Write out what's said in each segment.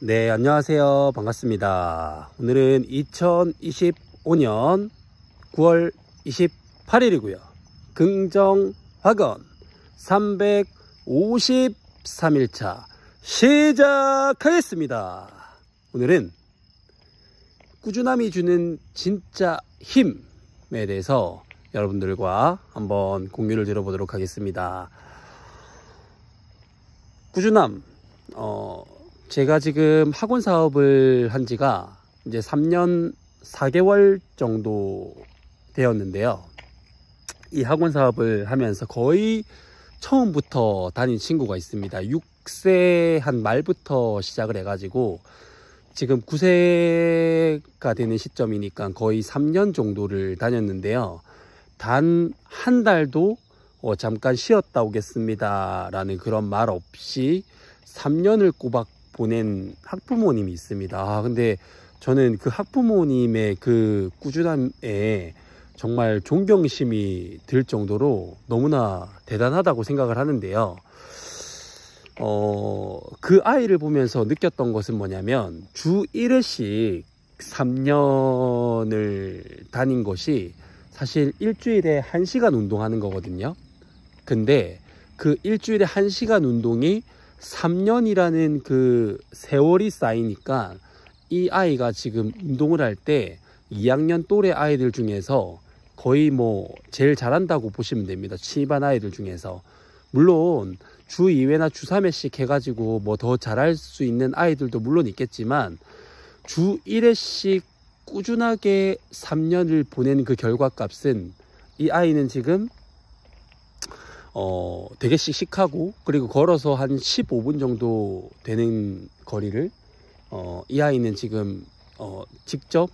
네, 안녕하세요. 반갑습니다. 오늘은 2025년 9월 28일이고요. 긍정확언 353일차 시작하겠습니다. 오늘은 꾸준함이 주는 진짜 힘에 대해서 여러분들과 한번 공유를 들어보도록 하겠습니다. 꾸준함, 제가 지금 학원 사업을 한 지가 이제 3년 4개월 정도 되었는데요. 이 학원 사업을 하면서 거의 처음부터 다닌 친구가 있습니다. 6세 한 말부터 시작을 해가지고 지금 9세가 되는 시점이니까 거의 3년 정도를 다녔는데요. 단 한 달도 잠깐 쉬었다 오겠습니다 라는 그런 말 없이 3년을 꼬박 보낸 학부모님이 있습니다. 근데 저는 그 학부모님의 그 꾸준함에 정말 존경심이 들 정도로 너무나 대단하다고 생각을 하는데요. 그 아이를 보면서 느꼈던 것은 뭐냐면 주 1회씩 3년을 다닌 것이 사실 일주일에 1시간 운동하는 거거든요. 근데 그 일주일에 1시간 운동이 3년이라는 그 세월이 쌓이니까 이 아이가 지금 운동을 할 때 2학년 또래 아이들 중에서 거의 뭐 제일 잘한다고 보시면 됩니다. 취반 아이들 중에서. 물론 주 2회나 주 3회씩 해가지고 뭐 더 잘할 수 있는 아이들도 물론 있겠지만 주 1회씩 꾸준하게 3년을 보낸 그 결과값은 이 아이는 지금 되게 씩씩하고 그리고 걸어서 한 15분 정도 되는 거리를 이 아이는 지금 직접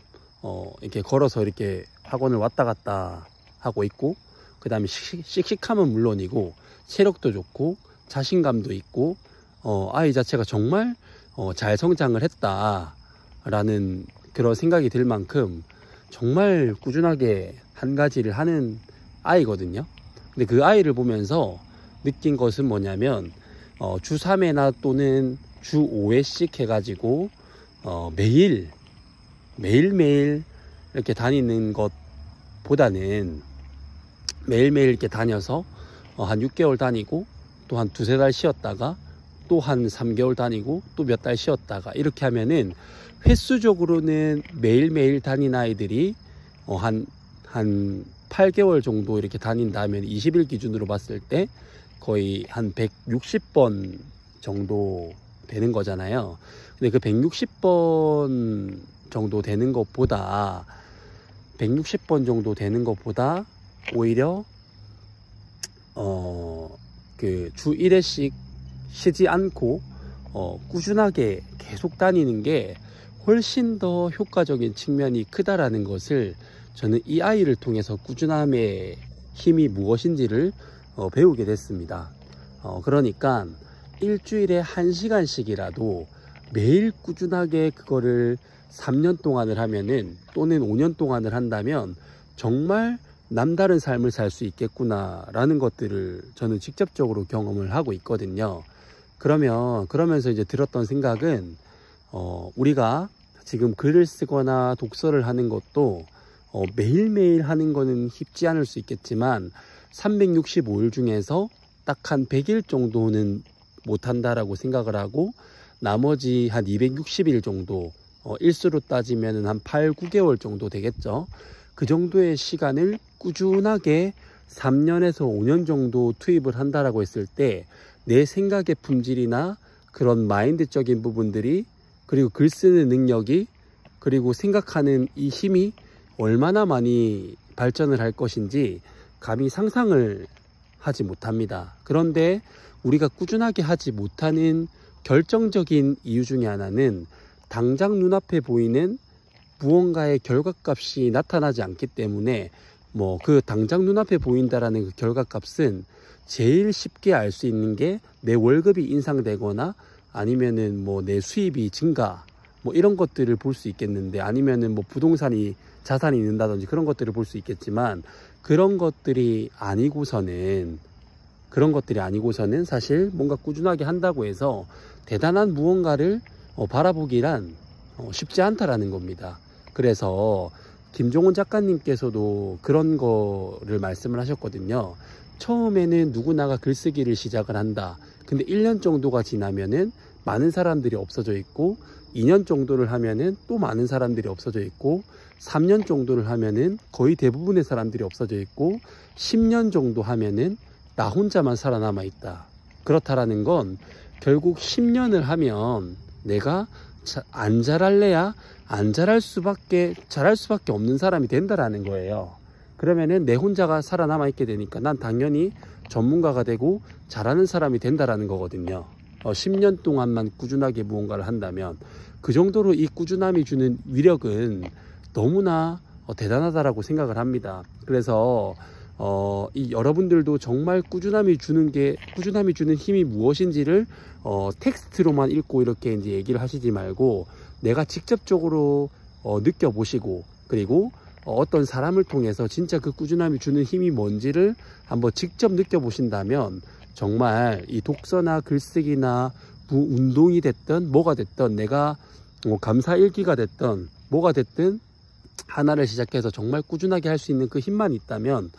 이렇게 걸어서 이렇게 학원을 왔다 갔다 하고 있고, 그 다음에 씩씩함은 물론이고 체력도 좋고 자신감도 있고 아이 자체가 정말 잘 성장을 했다라는 그런 생각이 들 만큼 정말 꾸준하게 한 가지를 하는 아이거든요. 근데 그 아이를 보면서 느낀 것은 뭐냐면 주 3회나 또는 주 5회씩 해가지고 매일매일 이렇게 다니는 것보다는 매일매일 이렇게 다녀서 한 6개월 다니고 또 한 2-3달 쉬었다가 또 한 3개월 다니고 또 몇 달 쉬었다가 이렇게 하면은 횟수적으로는 매일매일 다닌 아이들이 한 8개월 정도 이렇게 다닌다면 20일 기준으로 봤을 때 거의 한 160번 정도 되는 거잖아요. 근데 그 160번 정도 되는 것보다 오히려 그 주 1회씩 쉬지 않고 꾸준하게 계속 다니는 게 훨씬 더 효과적인 측면이 크다라는 것을 저는 이 아이를 통해서 꾸준함의 힘이 무엇인지를 배우게 됐습니다. 그러니까 일주일에 1시간씩이라도 매일 꾸준하게 그거를 3년 동안을 하면은 또는 5년 동안을 한다면 정말 남다른 삶을 살 수 있겠구나 라는 것들을 저는 직접적으로 경험을 하고 있거든요. 그러면서 이제 들었던 생각은 우리가 지금 글을 쓰거나 독서를 하는 것도 매일매일 하는 거는 쉽지 않을 수 있겠지만 365일 중에서 딱 한 100일 정도는 못한다라고 생각을 하고 나머지 한 260일 정도 일수로 따지면 한 8-9개월 정도 되겠죠. 그 정도의 시간을 꾸준하게 3년에서 5년 정도 투입을 한다라고 했을 때 내 생각의 품질이나 그런 마인드적인 부분들이, 그리고 글 쓰는 능력이, 그리고 생각하는 이 힘이 얼마나 많이 발전을 할 것인지 감히 상상을 하지 못합니다. 그런데 우리가 꾸준하게 하지 못하는 결정적인 이유 중에 하나는 당장 눈앞에 보이는 무언가의 결과값이 나타나지 않기 때문에 뭐 그 당장 눈앞에 보인다라는 그 결과값은 제일 쉽게 알 수 있는 게 내 월급이 인상되거나 아니면은 뭐 내 수입이 증가 뭐 이런 것들을 볼 수 있겠는데, 아니면은 뭐 부동산이 자산이 는다든지 그런 것들을 볼 수 있겠지만 그런 것들이 아니고서는 사실 뭔가 꾸준하게 한다고 해서 대단한 무언가를 바라보기란 쉽지 않다라는 겁니다. 그래서 김종훈 작가님께서도 그런 거를 말씀을 하셨거든요. 처음에는 누구나가 글쓰기를 시작을 한다. 근데 1년 정도가 지나면은 많은 사람들이 없어져 있고, 2년 정도를 하면은 또 많은 사람들이 없어져 있고, 3년 정도를 하면은 거의 대부분의 사람들이 없어져 있고, 10년 정도 하면은 나 혼자만 살아남아 있다. 그렇다라는 건 결국 10년을 하면 내가 안 잘할래야 안 잘할 수밖에 없는 사람이 된다라는 거예요. 그러면은 내 혼자가 살아남아 있게 되니까 난 당연히 전문가가 되고 잘하는 사람이 된다라는 거거든요. 10년 동안만 꾸준하게 무언가를 한다면 그 정도로 이 꾸준함이 주는 위력은 너무나 대단하다라고 생각을 합니다. 그래서 이 여러분들도 정말 꾸준함이 주는 힘이 무엇인지를 텍스트로만 읽고 이렇게 이제 얘기를 하시지 말고 내가 직접적으로 느껴보시고, 그리고 어떤 사람을 통해서 진짜 그 꾸준함이 주는 힘이 뭔지를 한번 직접 느껴보신다면 정말 이 독서나 글쓰기나 운동이 됐든 뭐가 됐든, 내가 감사일기가 됐든 뭐가 됐든 하나를 시작해서 정말 꾸준하게 할 수 있는 그 힘만 있다면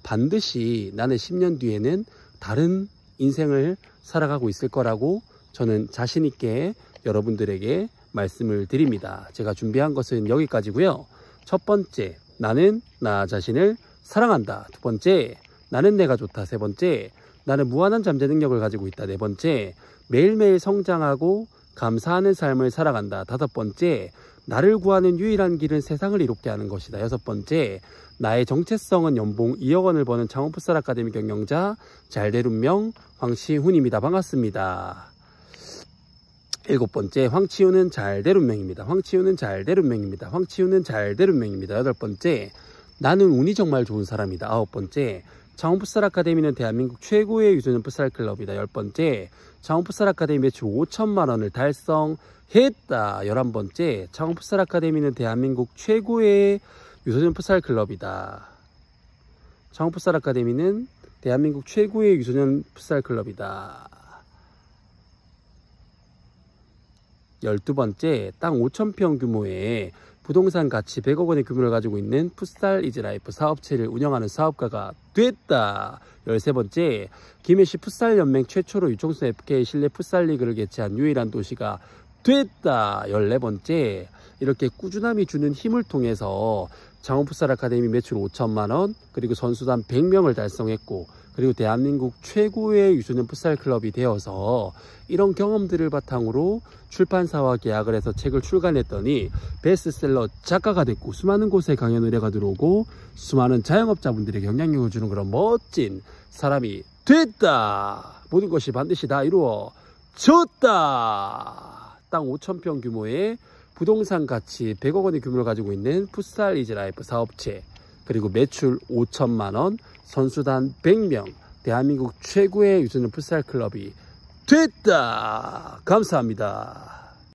반드시 나는 10년 뒤에는 다른 인생을 살아가고 있을 거라고 저는 자신 있게 여러분들에게 말씀을 드립니다. 제가 준비한 것은 여기까지고요. 첫 번째, 나는 나 자신을 사랑한다. 두 번째, 나는 내가 좋다. 세 번째, 나는 무한한 잠재 능력을 가지고 있다. 네 번째, 매일매일 성장하고 감사하는 삶을 살아간다. 다섯 번째, 나를 구하는 유일한 길은 세상을 이롭게 하는 것이다. 여섯 번째, 나의 정체성은 연봉 2억 원을 버는 창원풋살 아카데미 경영자 잘될 운명 황치훈입니다. 반갑습니다. 일곱 번째, 황치훈은 잘될 운명입니다. 황치훈은 잘될 운명입니다. 황치훈은 잘될 운명입니다. 여덟 번째, 나는 운이 정말 좋은 사람이다. 아홉 번째, 창원풋살 아카데미는 대한민국 최고의 유소년 풋살 클럽이다. 열 번째, 창원풋살 아카데미 매출 5천만 원을 달성했다. 11번째, 창원풋살 아카데미는 대한민국 최고의 유소년 풋살 클럽이다. 창원풋살 아카데미는 대한민국 최고의 유소년 풋살 클럽이다. 12번째, 땅 5,000평 규모의 부동산 가치 100억 원의 규모를 가지고 있는 풋살 이즈 라이프 사업체를 운영하는 사업가가 됐다. 13번째, 김해시 풋살 연맹 최초로 유청순 FK 실내 풋살 리그를 개최한 유일한 도시가 됐다. 14번째, 이렇게 꾸준함이 주는 힘을 통해서 창원풋살 아카데미 매출 5천만 원, 그리고 선수단 100명을 달성했고, 그리고 대한민국 최고의 유소년 풋살 클럽이 되어서 이런 경험들을 바탕으로 출판사와 계약을 해서 책을 출간했더니 베스트셀러 작가가 됐고, 수많은 곳에 강연 의뢰가 들어오고 수많은 자영업자분들에게 영향력을 주는 그런 멋진 사람이 됐다. 모든 것이 반드시 다 이루어졌다. 땅 5,000평 규모의 부동산 가치 100억 원의 규모를 가지고 있는 풋살 이즈 라이프 사업체, 그리고 매출 5천만 원, 선수단 100명, 대한민국 최고의 유소년 풋살 클럽이 됐다. 감사합니다.